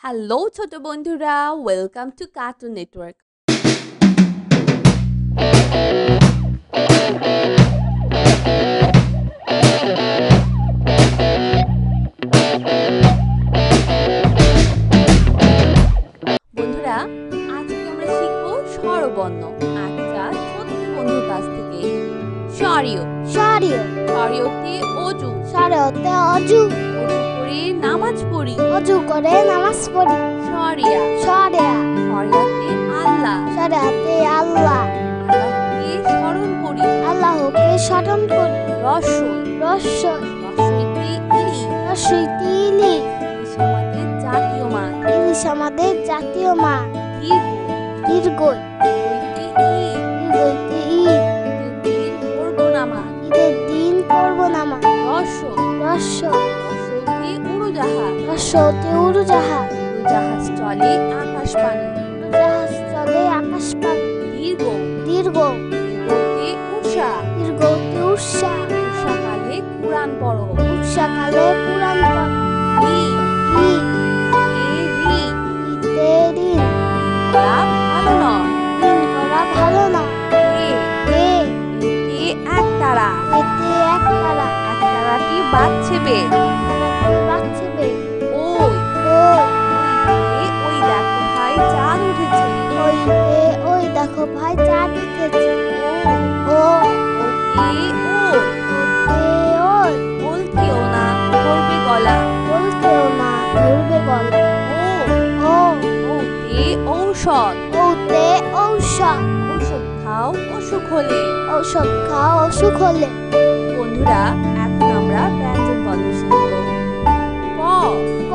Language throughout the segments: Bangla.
হ্যালো ছোট বন্ধুরা, ওয়েলকাম টু কার্টুন নেটওয়ার্ক। বন্ধুরা, আজকে আমরা শিখবো স্বরবর্ণ। আচ্ছা, ছোট্ট বন্ধুর কাছ থেকে সরিয় সরিয় সরিয়তে অজু, সরিয়তে অজু অজু করে নামাজ পড়ি। অজু করে নামাজ পড়ি। সরিয়া সরিয়া সরিয়াতে আল্লাহ, সরিয়াতে আল্লাহ আল্লাহকে স্মরণ করি। আল্লাহকে স্মরণ করি। রসই রস্যই রসইতে ইলি, রস্যইতে ইলি ইলিশ আমাদের জাতীয় মাছ। ইলিশ আমাদের জাতীয় মাছ। দীর্ঘ দীর্ঘই দীর্ঘইতে ঈদ, দীর্ঘইতে ঈদ ঈদের দিন পড়বো নামাজ। ঈদের দিন পড়ব নামাজ। রসই রস্য রসইতে উড়োজাহাজ, রস্যতে উড়োজাহাজ উড়োজাহাজ চলে আকাশ পানে। উড়োজাহাজ চলে আকাশ পানে। দীর্ঘ দীর্ঘ দীর্ঘতে উষা, দীর্ঘতে উৎসাহ উষাকালে কুরআন পড়ো। উৎসাকালে কুরআন পড়। রি রি এ রি ইতে ঋণ করা ভালো নয়। ঋণ করা ভালো না। এ এ এতে একতারা, এতে একতারা একতারাটি বাজছে বেশ। একতারাটি বাজছে বেশ। ওই ওই ওইতে ওই দেখো ভাই চাঁদ উঠেছে। ওইতে ওই দেখো ভাই চাঁদ উঠেছে। ও ও ওতে ওল, ওতে ওই ওলথেও না ধরবে গলা। বলতেও না ধরবে গলা। ও ও ওতে ঔষধ, ওতে ঔষধ ঔষধ খাও অসুখ হলে। ঔষধ খাও অসুখ হলে। বন্ধুরা, এখন আমরা ব্যঞ্জন পদ্ম শিখব। ক ক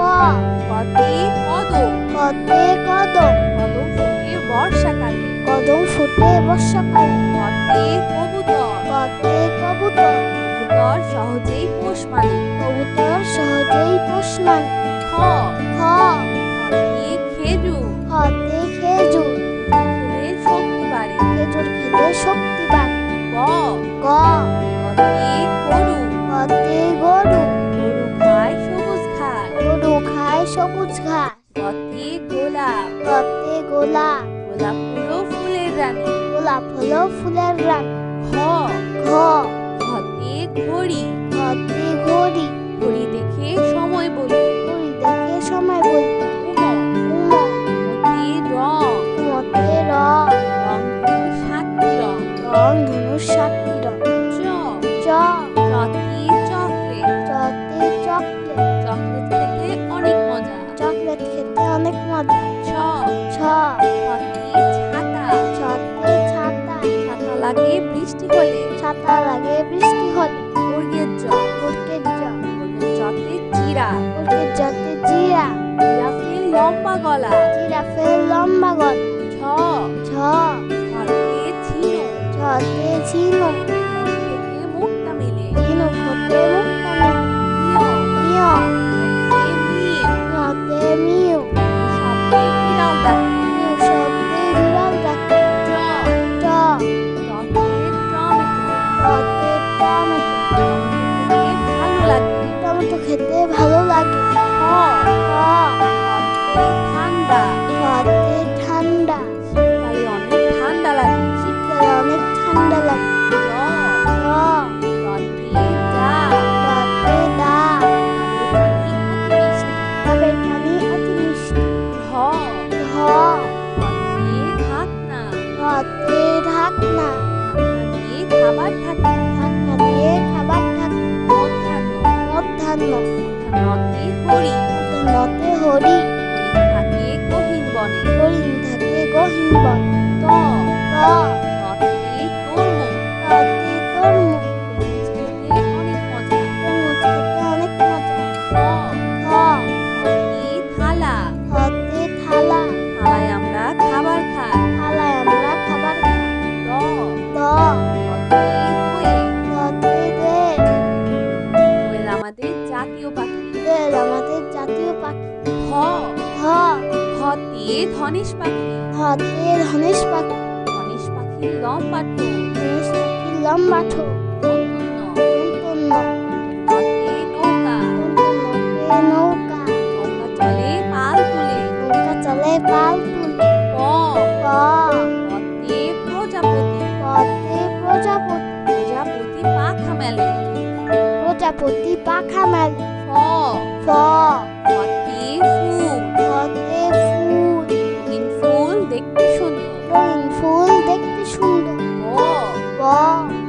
কতে কদম, কতে কদম কদম ফুটে বর্ষাকালে। কদম ফুটে বর্ষাকালে। কতে কবুতর, কতে কবুতর কবুতর সহজেই পোষ মানে। কবুতর সহজেই পোষ মানে। খ খ খতে খেজুর, খতে খেজুর খেলে শক্তি বাড়ে। খেজুর খেলে শক্তি বাড়ে। গ গ কতে গরু, কতে গরু গরু খায় সবুজ ঘাস। গরু খায় সবুজ ঘাস। কতে গোলাপ, কতে গোলাপ গোলাপ হলো ফুলের রানী। গোলাপ হলো ফুলের রানী। ঘ ঘ ঘতে ঘড়ি, ঘতে ঘড়ি ঘড়ি দেখে সময় বলি। ঘড়ি দেখে সময় বলি। উম উম মতে রং, মতে রং রং হলো 7টি রং। রং ধনুর 7টি রং। চ চ চতে চকলেট, চতে চকলেট চকলেট খেতে অনেক মজা। চকলেট খেতে অনেক মজা। ছ ছ ছতে ছাতা, ছতে ছাতা ছাতা লাগে বৃষ্টি হলে। ছাতা লাগে বৃষ্টি হলে। বর্গের জ, বর্গের জ বর্গের জতে জিরা, বর্গের জতে জিরা জিরাফের লম্বা গলা। জিরাফের লম্বা গলা। ছ ছ ছতে ঝিনুক, ছতে ঝিনুক থেকে মুক্তা মেলে। ঝিনুক হতে মুক্তা মেলে। নিয় নিয় হতে মিম, নিয়তে মিউ শব্দে বিড়াল ডাকে। মিউ শব্দে বিড়াল ডাকে। ট ট টতে টমেটো, টতে টমেটো খেতে ভালো লাগে। টমেটো খেতে ভালো লাগে। খ খ খতে ঠান্ডা, খতে ঠান্ডা শীতকালে অনেক ঠান্ডা লাগে। শীতকালে অনেক ঠান্ডা লাগে। ড ড ডতে ডা, ডতে ডা ডাবের পানি অতি মিষ্টি। ডাবের পানি অতি মিষ্টি। ধ ধ ধতে ঢাকনা, ধতে ঢাকনা ঢাকনা দিয়ে খাবার থাকে। ঢাকনা দিয়ে খাবার ঢাকে। মধ্যাহ্ন, মধ্যাহ্ন মধ্যাহ্নতে হরি, মধ্যাহ্নতে হরি হরিণ থাকে গহীন বনে। হরিণ থাকে গহীন বনে। ত ত ততে তরমুজ, ততে তরমুজ তরমুজ খেতে অনেক মজা। তরমুজ খেতে অনেক মজা। খ খ খতে থালা, খতে থালা থালায় আমরা খাবার খাই। থালায় আমরা খাবার খাই। দ দ দতে দোয়েল, দতে দোয়েল দোয়েল আমাদের জাতীয় পাখি। দোয়েল আমাদের জাতীয় পাখি। খ ধ খতে ধনেশ পাখি, ধতে ধনেশ পাখি ধনেশ পাখির লম্বা ঠোঁট। ধনেশ পাখির লম্বা ঠোঁট। দন্তন্য, দন্তন্য দন্তন্যতে নৌকা, দন্তন্যতে নৌকা নৌকা চলে পাল তুলে। পাল তুলে। প প পতে প্রজাপতি, পতে প্রজাপতি, প্রজাপতি পাখা মেলে। প্রজাপতি পাখা মেলে। ফ ফ ফতে ফুল, ফতে ফুল, রঙিন ফুল দেখতে সুন্দর। রঙিন ফুল দেখতে সুন্দর। ব ব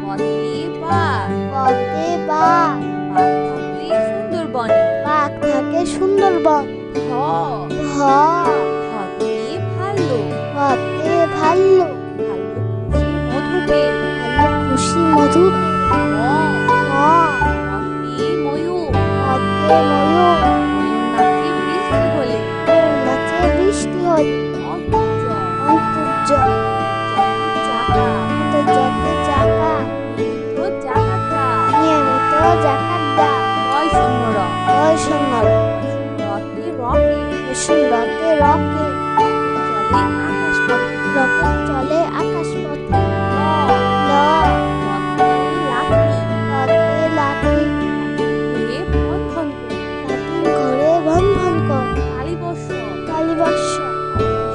বতে বাঘ, পতে বাঘ, বাঘ থাকে সুন্দরবনে। বাঘ থাকে সুন্দরবন। ভ ভ ভতে ভাল্লুক, ভতে ভাল্লুক, ভাল্লুক খুশি মধু পেয়ে। ভাল্লুক খুশি মধু। ম ম মতে ময়ূর, মতে ময়ূর, ময়ূর নাচে বৃষ্টি হলে। ময়ূর নাচে বৃষ্টি হলে। অন্তর্য অন্তর্য চাকা, অন্তর্জাতে চাকা, তো চাকাটা। নিয়মিত জাকাতদা। কয় শূন্য র, হয় সুন্দর, রতে রকেট, সুন্দরতে রকেট, চলে আকাশ পথে। রকেট চলে আকাশ পথে। ল ল রতে লাঠি, লতে লাঠি, ঘুরে বন্ধন করে। লাঠির ঘরে বন্ধন কর। কালীবর্ষ, কালীবর্ষ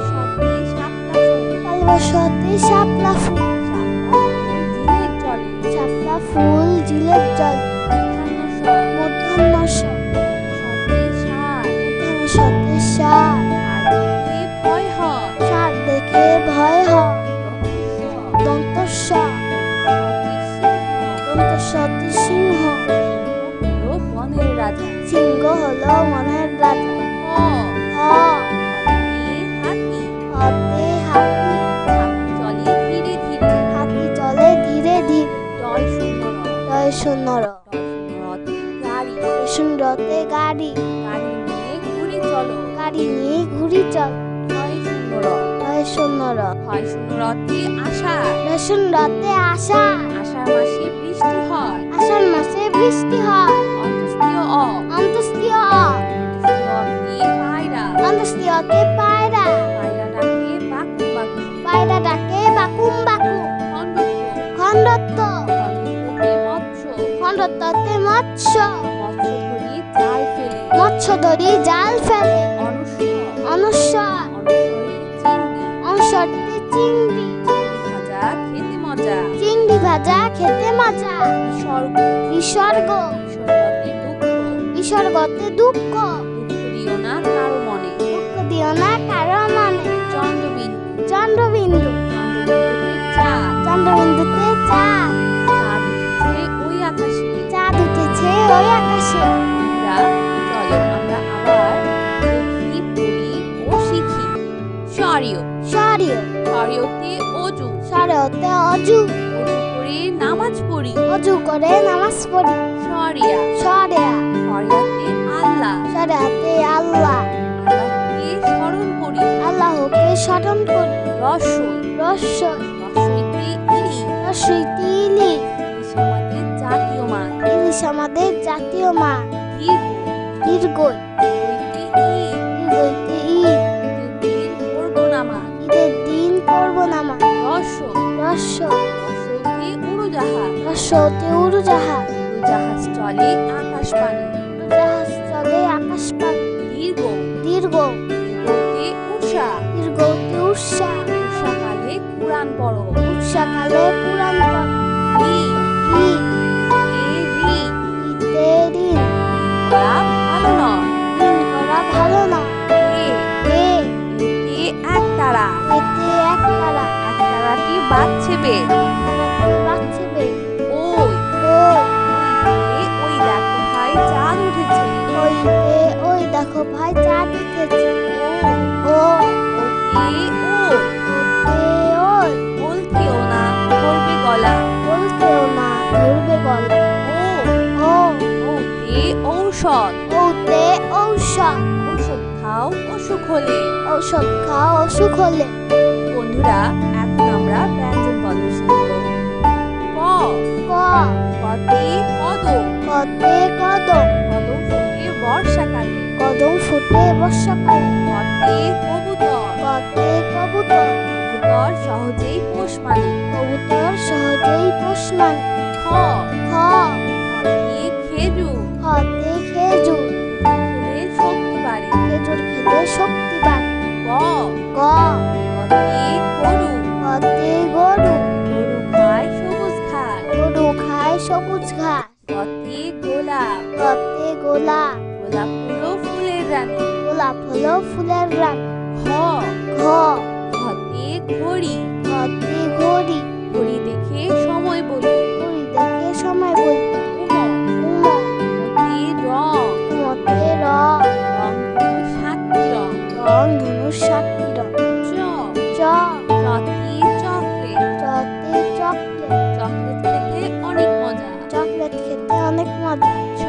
সতে শাপলা ফুল, কালীবর্ষতে শাপলা ফুল, জিলের জলে। শাপলা ফুল জিলের জল। মধ্যাহ্ন সতে সার, সতে সার, আর দেখে ভয় হয়। সার দেখে ভয় হয়। দন্তস্ব, দন্তস্ব সতে সিংহ, দন্তস্বতে সিংহ, সিংহ হলো বনের রাজা। সিংহ হলো মনের রাজা। হ হ হতে হাতি, হতে হাতি, হাতি চলে ধীরে ধীরে। হাতি চলে ধীরে ধীরে। ডয় শূন্য র, রয় সুন্দর, ডয় শূন্য রতে গাড়ি, সুন্দরতে গাড়ি, গাড়ি নিয়ে ঘুরে চলো। গাড়ি নিয়ে ঘুরি চল। ছয় শূন্য র, রয় সুন্দর, ছয় শূন্য রতে আষাঢ়, রয় সুন্দরতে আষাঢ়, আষাঢ় মাসে বৃষ্টি হয়। আষাঢ় মাসে বৃষ্টি হয়। অন্তস্তীয় অ, অন্তস্তীয় অ, অন্তস্তীয় পায়রা, অন্তস্তীয়তে পায়রা, পায়রাটাকে বাকু বাকু। পায়রা ডাকে বাকুম বাকুম। খণ্ডত্ব, খণ্ডত্ব, খণ্ডত্বতে মৎস্য, খণ্ডত্বতে মৎস্য, মৎস্য ধরি জাল ফেলে। মৎস্য ধরি জাল ফেলে। অনুস্বর, অনুস্বর, অনুস্বরে চিংড়ি, অনুস্বরতে চিংড়ি, চিংড়ি ভাজা খেতে মজা। চিংড়ি ভাজা খেতে মজা। বিসর্গ, বিসর্গ, বিসর্গতে দুঃখ, বিসর্গতে দুঃখ, দুঃখ দিও না কারো মনে। দুঃখ দিও না কারো মনে। চন্দ্রবিন্দু, চন্দ্রবিন্দু, চন্দ্রবিন্দুতে চাঁদ, চন্দ্রবিন্দুতে চাঁদ, চাঁদ উঠেছে ওই আকাশে। চাঁদ উঠেছে ওই আকাশে। চলো আমরা আবার দেখি, পড়ি ও শিখি। সরিয়, সরিয়, সরিয়তে অজু, সরিয়তে অজু, অজু করে নামাজ পড়ি। অজু করে নামাজ পড়ি। সরিয়া, সরিয়া, সরিয়াতে আল্লাহ, সরিয়াতে আল্লাহ, আল্লাহকে স্মরণ করি। আল্লাহকে স্মরণ করি। রসই, রস্যই, রসইতে ইলি, রস্যইতে ইলিশ, ইলিশ আমাদের জাতীয় মাছ। ইলিশ আমাদের জাতীয় মাছ। দীর্ঘ, দীর্ঘই, দীর্ঘইতে ঈদ, দীর্ঘইতে ঈদ, ঈদের দিন করবো নামাজ। ঈদের দিন করব নামাজ। রস্য, রস্য, রস্যতে উড়োজাহাজ, রস্যতে উড়োজাহাজ, উড়োজাহাজ চলে আকাশ পানে। উড়োজাহাজ চলে আকাশ পানে। দীর্ঘ, দীর্ঘ, দীর্ঘতে উষা, দীর্ঘতে উষা, উষাকালে কুরআন পড়ো। উষাকালে কুরআন পড়ো। রি, রি, এ রি, ঈদে ঋণ, করা ভালো নয়। ঋণ করা ভালো না। এ, এ, এতে একতারা, এতে একতারা, একতারাটি বাজছে বেশ। একতারাতে বাজছে বেশ। ওই, ওই, ওই দেখো ভাই চাঁদ উঠেছে। ওইতে ওই দেখো ভাই চাঁদ উঠেছে। ও, ও, ওতে ওল, ওতে ওল, বলতেও না ধরবে গলা। বলতেও না ধরবে গলা। ও, ও, ওতে ঔষধ, ওতে ঔষধ, ঔষধ খাও অসুখ হলে। ঔষধ খাও অসুখ হলে। বন্ধুরা, এখন আমরা ব্যঞ্জন পদ শিখব। ক, ক, কতে কদম, কতে কদম, কদম ফোটে বর্ষাকালে। কদম ফুটে বর্ষাকালে। কতে কবুতর, কতে কবুতর, কবুতর সহজেই পোষ মানে। কবুতর সহজেই পোষ মানে। খ, খ, খতে খেজুর, খতে খেজুর, খেলে শক্তি বাড়ে। খেজুর খেলে শক্তি বাড়ে। গ, ভোলা। গোলাপ হলো ফুলের রানী। গোলাপ হলো ফুলের রানী। ঘ ঘ ঘতে ঘড়ি। ঘতে ঘড়ি। ঘড়ি দেখে সময় বলি। ঘড়ি দেখে সময় বলি। উম উম মতে রং। মতে রং। রং হলো 7টি রং। রং ধনু 7টি রং। চ চ চতে চকলেট। চতে চকলেট। চকলেট খেতে অনেক মজা। চকলেট খেতে অনেক মজা। ছ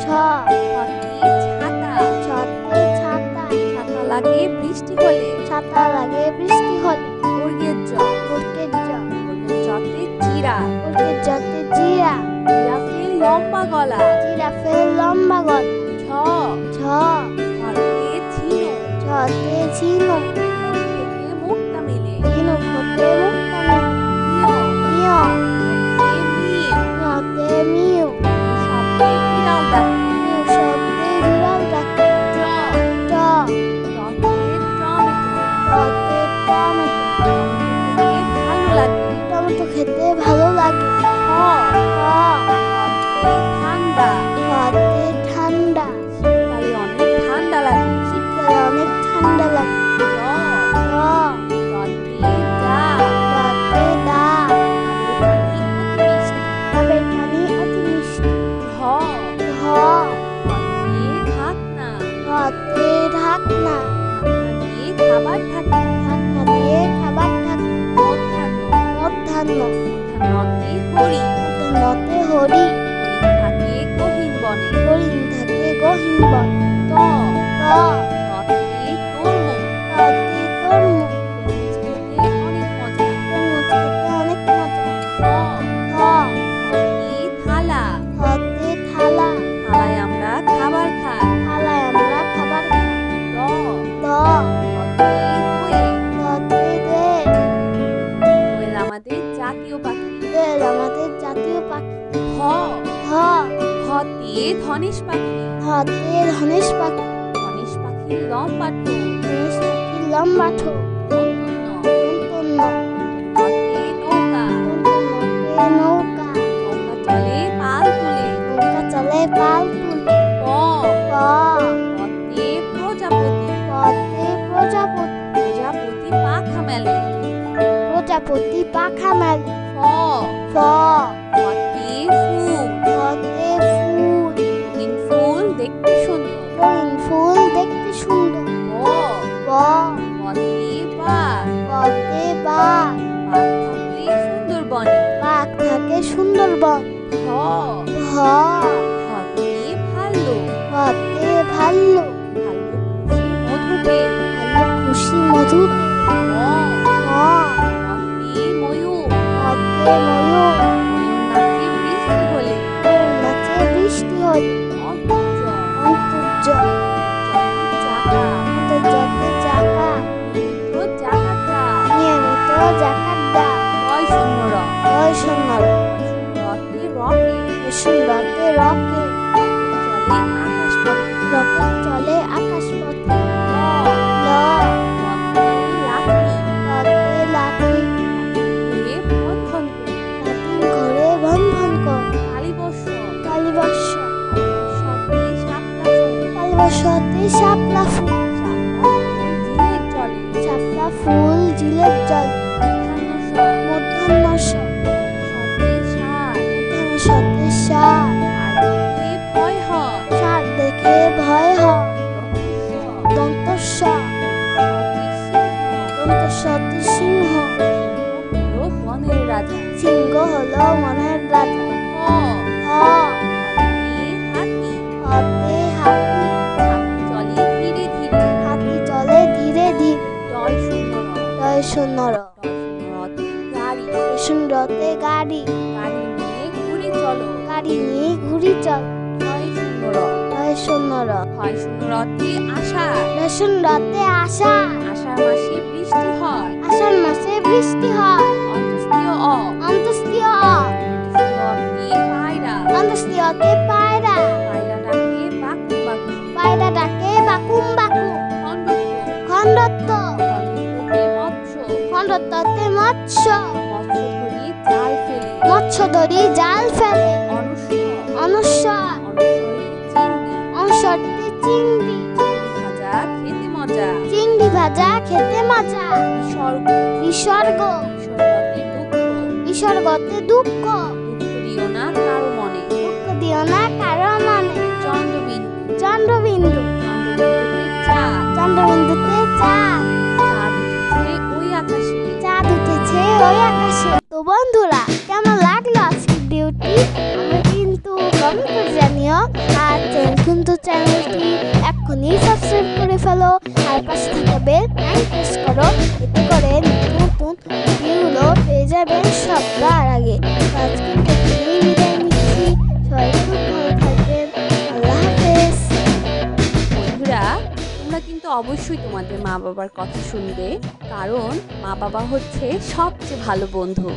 ছ ছতে ছাতা। ছতে ছাতা। ছাতা লাগে বৃষ্টি হলে। ছাতা লাগে বৃষ্টি হলে। বর্গের জ। বর্গের জ। বর্গের জতে জিরা। বর্গের জতে জিরা। জিরাফের লম্বা গলা। জিরাফের লম্বা গলা। ছ ছ ছতে ঝিনু। ছতে ঝিনু। থেকে মুক্তা মেলে। ঝিনুক হতে মুক্তা মেলে। নিয় নিয় মিম। নিয়তে মিউ। শব্দে বিড়াল ডাকে। মিউ শব্দে বিড়াল ডাকে। ট ট টতে টমেটো। টতে টমেটো। খেতে ভালো লাগে। টমেটো খেতে ভালো লাগে। ঠ ঠ ঠতে ঠান্ডা। ঠতে ঠান্ডা। শীতকালে অনেক ঠান্ডা লাগে। শীতকালে অনেক ঠান্ডা লাগে। ড ড ডতে ডাব। ডতে ডাব। ডাবের পানি অতি ডাবের পানি অতি মিষ্টি। মিষ্টি। ঢ ঢ ঢতে ঢাকনা। ঢতে ঢাকনা। ঢাকনা দিয়ে খাবার থাকে। ঢাকনা দিয়ে খাবার থাকে। মধ্যাহ্ন মধ্যাহ্ন। মধ্যাহ্নতে হরি। মধ্যাহ্নতে হরি। হরিণ থাকে গহীন বনে। হরিণ থাকে গহীন বন। ত ত ততে তরমুজ। ততে তরমুজ। তরমুজ খেতে অনেক মজা। তরমুজ খেতে অনেক মজা। থ থ থতে থালা। থতে থালা। থালায় আমরা খাবার খাই। থালায় আমরা খাবার খাই। দ দ দতে দোয়েল। দতে দোয়েল। দোয়েল আমাদের জাতীয় পাখি। দোয়েল আমাদের জাতীয় পাখি। ধ ধ ধতে ধনেশ পাখি। ধতে ধনেশ পাখি। ধনেশ পাখির লম্বা ঠোঁট। ধনেশ পাখির লম্বা ঠোঁট। দন্তন্য দন্তন্য। দন্তন্যতে নৌকা। দন্তন্যতে নৌকা। নৌকা চলে পাল তুলে। নৌকা চলে পাল তুলে। প প পতে প্রজাপতি। পতে প্রজাপতি। প্রজাপতি পাখা মেলে। প্রজাপতি পাখা মেলে। ফ ফ ফতে ফুল। ফতে ফুল। রঙিন ফুল দেখতে সুন্দর। রঙিন ফুল দেখতে সুন্দর। ব ব বতে বাঘ। বতে বাঘ। বাঘ থাকলে সুন্দর বনে। বাঘ থাকে সুন্দরবন। ভ ভ ভতে ভাল্লুক। ভতে ভাল্লুক। ভাল্লুক খুশি মধু পেল। ভাল্লুক খুশি মধু পেল। ম ম মতে ময়ূর। মতে ময়ূর। ময়ূর নাচে বৃষ্টি হলে। ময়ূর নাচে বৃষ্টি হলে। অন্তর্য অন্তর্য চাকা। অন্তর্জাতে চাকা। নিয়মিত জাকাতা। নিয়মিত জাকাত দাও। বয় শূন্য র। বয় শূন্য র। রতে রকেট। রতে রকেট। চলে আকাশ পথে। রকেট চলে আকাশ পথে। ল ল লতে লাঠি। লতে লাঠি। ঘুরে বন্ধন করে। লাঠি ঘরে বন্ধন কর। কালীবর্ষ। কালীবর্ষ। সতে শাপলা ফুল। কালীবর্ষতে শাপলা ফুল। শাপলা ফুল জিলের জলে। শাপলা ফুল জিলের জল। মধ্যাহ্ন মধ্যাহ্ন স। সতে ষাঁড়। মধ্যাহ্ন সতে ষাঁড়। ষাঁড় দেখে ভয় হয়। ষাঁড় দেখে ভয় হয়। দন্তস্ব দন্তস্ব। সতে সিংহ। দন্তস্বতে সিংহ। সিংহ হলো বনের রাজা। সিংহ হলো মনের রাজা। হ হ হতে হাতি। হতে হাতি। হাতি চলে ধীরে ধীরে। হাতি চলে ধীরে ধীরে। ডয় শূন্য র। ডয় শূন্য র। ডয় শূন্য রতে গাড়ি। শূন্যতে গাড়ি। গাড়ি নিয়ে ঘুরে চলো। গাড়ি নিয়ে ঘুরি চল। ছয় শূন্য র। ডয় শূন্য র। হয় শূন্য রতে আষাঢ়। শূন্যতে আষাঢ়। আষাঢ় মাসে বৃষ্টি হয়। আষাঢ় মাসে বৃষ্টি হয়। অন্তস্তীয় অ। অন্তস্তীয় অ। অন্তস্তীয় পায়রা। অন্তস্তীয়তে পায়রা। পায়রা ডাকে বাকু বাকু। পায়রা ডাকে বাকুম বাকু। খণ্ডত্ব। খণ্ডত্ব। খণ্ডত্বতে মৎস্য। খণ্ডত্বতে মৎস্য। মৎস্য ধরি জাল ফেলে। মৎস্য ধরি জাল ফেলে। অনুস্বর। অনুস্বর। অনুস্বরে চিংড়ি। সর্তে চিংড়ি, ভাজা খেতে মজা, চিংড়ি ভাজা খেতে মজা, বিসর্গ, বিসর্গ, বিসর্গতে দুঃখ, বিসর্গতে দুঃখ, দুঃখ দিও না কারো মনে, দুঃখ দিও না কারো মনে, চন্দ্রবিন্দু, চন্দ্রবিন্দু, চন্দ্রবিন্দুতে চাঁদ, চন্দ্রবিন্দুতে চাঁদ, চাঁদ উঠেছে ওই আকাশে। চাঁদ উঠেছে ওই আকাশে। তো বন্ধুরা, কেমন লাগলো আজকের ভিডিওটি আমরা কিন্তু কমেন্ট করে জানিও। আর চ্যানেলটি এক্ষুনি সাবস্ক্রাইব করে ফেলো, আর পাশে থাকা বেল আইকন প্রেস করো, এতে করে নতুন ভিডিওগুলো পেয়ে যাবেন সবার আগে। তো আজকের ভিডিওটি বিদায় নিচ্ছি, সবাই খুব ভালো থাকবেন, আল্লাহ হাফেজ। বন্ধুরা, তোমরা কিন্তু অবশ্যই তোমাদের মা বাবার কথা শুনবে, কারণ মা বাবা হচ্ছে সবচেয়ে ভালো বন্ধু।